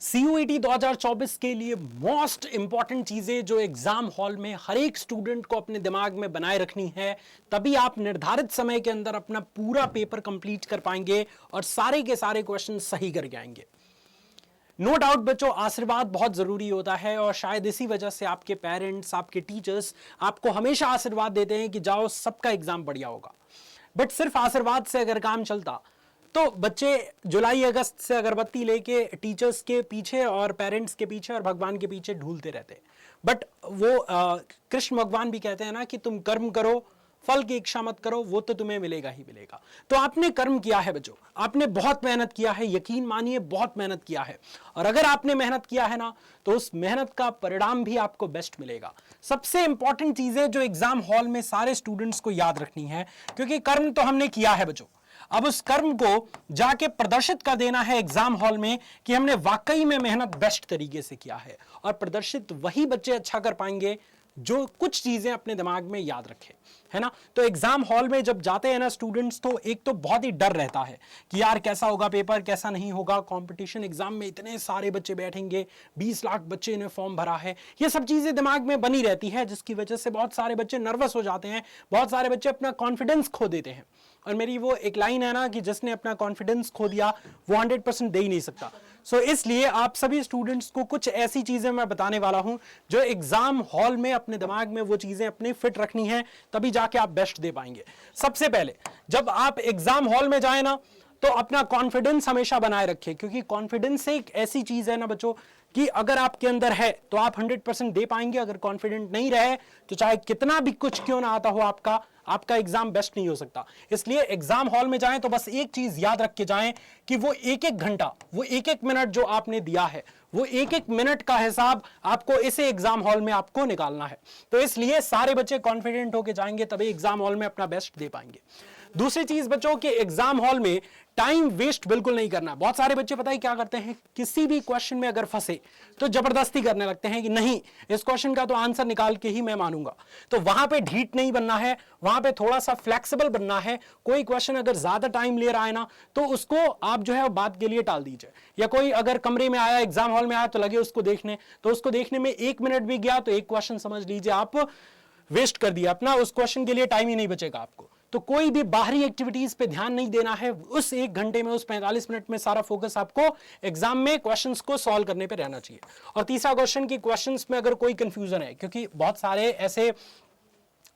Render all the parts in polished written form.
CUET 2024 के लिए most important चीजें जो एग्जाम हॉल में हर एक स्टूडेंट को अपने दिमाग में बनाए रखनी है, तभी आप निर्धारित समय के अंदर अपना पूरा पेपर कंप्लीट कर पाएंगे और सारे के सारे क्वेश्चन सही करके आएंगे। नो डाउट बच्चों, आशीर्वाद बहुत जरूरी होता है और शायद इसी वजह से आपके पेरेंट्स, आपके टीचर्स आपको हमेशा आशीर्वाद देते हैं कि जाओ सबका एग्जाम बढ़िया होगा। बट सिर्फ आशीर्वाद से अगर काम चलता तो बच्चे जुलाई अगस्त से अगरबत्ती लेके टीचर्स के पीछे और पेरेंट्स के पीछे और भगवान के पीछे ढूंढते रहते। बट वो कृष्ण भगवान भी कहते हैं ना कि तुम कर्म करो, फल की इच्छा मत करो, वो तो तुम्हें मिलेगा ही मिलेगा। तो आपने कर्म किया है बच्चों, आपने बहुत मेहनत किया है, यकीन मानिए बहुत मेहनत किया है। और अगर आपने मेहनत किया है ना, तो उस मेहनत का परिणाम भी आपको बेस्ट मिलेगा। सबसे इंपॉर्टेंट चीजें जो एग्जाम हॉल में सारे स्टूडेंट्स को याद रखनी है, क्योंकि कर्म तो हमने किया है बच्चों, अब उस कर्म को जाके प्रदर्शित कर देना है एग्जाम हॉल में कि हमने वाकई में मेहनत बेस्ट तरीके से किया है। और प्रदर्शित वही बच्चे अच्छा कर पाएंगे जो कुछ चीजें अपने दिमाग में याद रखे, है ना। तो एग्जाम हॉल में जब जाते हैं ना स्टूडेंट्स, तो एक तो बहुत ही डर रहता है कि यार कैसा होगा पेपर, कैसा नहीं होगा। कंपटीशन एग्जाम में इतने सारे बच्चे बैठेंगे, 20 लाख बच्चे ने फॉर्म भरा है, ये सब चीजें दिमाग में बनी रहती है, जिसकी वजह से बहुत सारे बच्चे नर्वस हो जाते हैं, बहुत सारे बच्चे अपना कॉन्फिडेंस खो देते हैं। और मेरी वो एक लाइन है ना कि जिसने अपना कॉन्फिडेंस खो दिया वो 100% दे ही नहीं सकता। सो इसलिए आप सभी स्टूडेंट्स को कुछ ऐसी चीजें मैं बताने वाला हूं जो एग्जाम हॉल में अपने दिमाग में वो चीजें अपने फिट रखनी है, तभी जाके आप बेस्ट दे पाएंगे। सबसे पहले जब आप एग्जाम हॉल में जाए ना, तो अपना कॉन्फिडेंस हमेशा बनाए रखें, क्योंकि कॉन्फिडेंस एक ऐसी चीज है ना बच्चों कि अगर आपके अंदर है तो आप 100% दे पाएंगे। अगर कॉन्फिडेंट नहीं रहे तो चाहे कितना भी कुछ क्यों ना आता हो आपका एग्जाम बेस्ट नहीं हो सकता। इसलिए एग्जाम हॉल में जाएं तो बस एक चीज याद रख के जाएं कि वो एक एक घंटा, वो एक एक मिनट जो आपने दिया है, वो एक एक मिनट का हिसाब आपको इसे एग्जाम हॉल में आपको निकालना है। तो इसलिए सारे बच्चे कॉन्फिडेंट होके जाएंगे, तभी एग्जाम हॉल में अपना बेस्ट दे पाएंगे। दूसरी चीज बच्चों के एग्जाम हॉल में टाइम वेस्ट बिल्कुल नहीं करना। बहुत सारे बच्चे पता है क्या करते हैं, किसी भी क्वेश्चन में अगर फंसे तो जबरदस्ती करने लगते हैं कि नहीं, इस क्वेश्चन का तो आंसर निकाल के ही मैं मानूंगा। तो वहां पे ढीठ नहीं बनना है, वहां पे थोड़ा सा फ्लेक्सिबल बनना है। कोई क्वेश्चन अगर ज्यादा टाइम ले रहा है ना, तो उसको आप जो है बाद के लिए टाल दीजिए। या कोई अगर कमरे में आया, एग्जाम हॉल में आया तो लगे उसको देखने, तो उसको देखने में 1 मिनट भी गया तो एक क्वेश्चन समझ लीजिए आप वेस्ट कर दिया अपना, उस क्वेश्चन के लिए टाइम ही नहीं बचेगा आपको। तो कोई भी बाहरी एक्टिविटीज पे ध्यान नहीं देना है। उस 1 घंटे में, उस 45 मिनट में सारा फोकस आपको एग्जाम में क्वेश्चंस को सॉल्व करने पे रहना चाहिए। और तीसरा क्वेश्चन कि क्वेश्चंस में अगर कोई कंफ्यूजन है, क्योंकि बहुत सारे ऐसे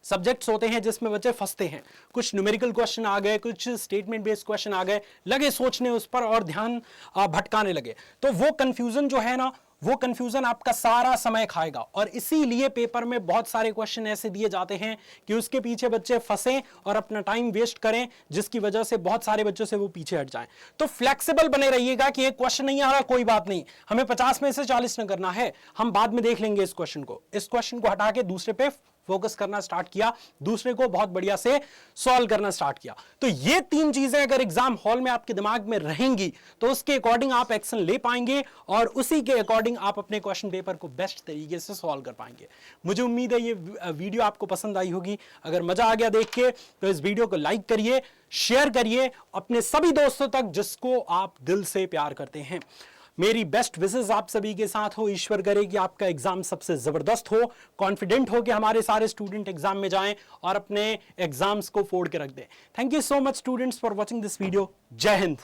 सब्जेक्ट्स होते हैं जिसमें बच्चे फंसते हैं, कुछ न्यूमेरिकल क्वेश्चन आ गए, कुछ स्टेटमेंट बेस्ड क्वेश्चन आ गए, लगे सोचने उस पर और ध्यान भटकाने लगे, तो वो कंफ्यूजन जो है ना, वो कंफ्यूजन आपका सारा समय खाएगा। और इसीलिए पेपर में बहुत सारे क्वेश्चन ऐसे दिए जाते हैं कि उसके पीछे बच्चे फंसे और अपना टाइम वेस्ट करें, जिसकी वजह से बहुत सारे बच्चों से वो पीछे हट जाएं। तो फ्लेक्सिबल बने रहिएगा कि एक क्वेश्चन नहीं आ रहा, कोई बात नहीं, हमें 50 में से 40 न करना है, हम बाद में देख लेंगे इस क्वेश्चन को हटा के दूसरे पे फोकस करना स्टार्ट किया, दूसरे को बहुत बढ़िया से सॉल्व करना स्टार्ट किया। तो ये 3 चीजें अगर एग्जाम हॉल में आपके दिमाग में रहेंगी तो उसके अकॉर्डिंग आप एक्शन ले पाएंगे और उसी के अकॉर्डिंग आप अपने क्वेश्चन पेपर को बेस्ट तरीके से सॉल्व कर पाएंगे। मुझे उम्मीद है ये वीडियो आपको पसंद आई होगी। अगर मजा आ गया देख के तो इस वीडियो को लाइक करिए, शेयर करिए अपने सभी दोस्तों तक जिसको आप दिल से प्यार करते हैं। मेरी बेस्ट विशेस आप सभी के साथ हो। ईश्वर करे कि आपका एग्जाम सबसे जबरदस्त हो, कॉन्फिडेंट हो कि हमारे सारे स्टूडेंट एग्जाम में जाएं और अपने एग्जाम्स को फोड़ के रख दें। Thank you so much students for watching this video. जय हिंद।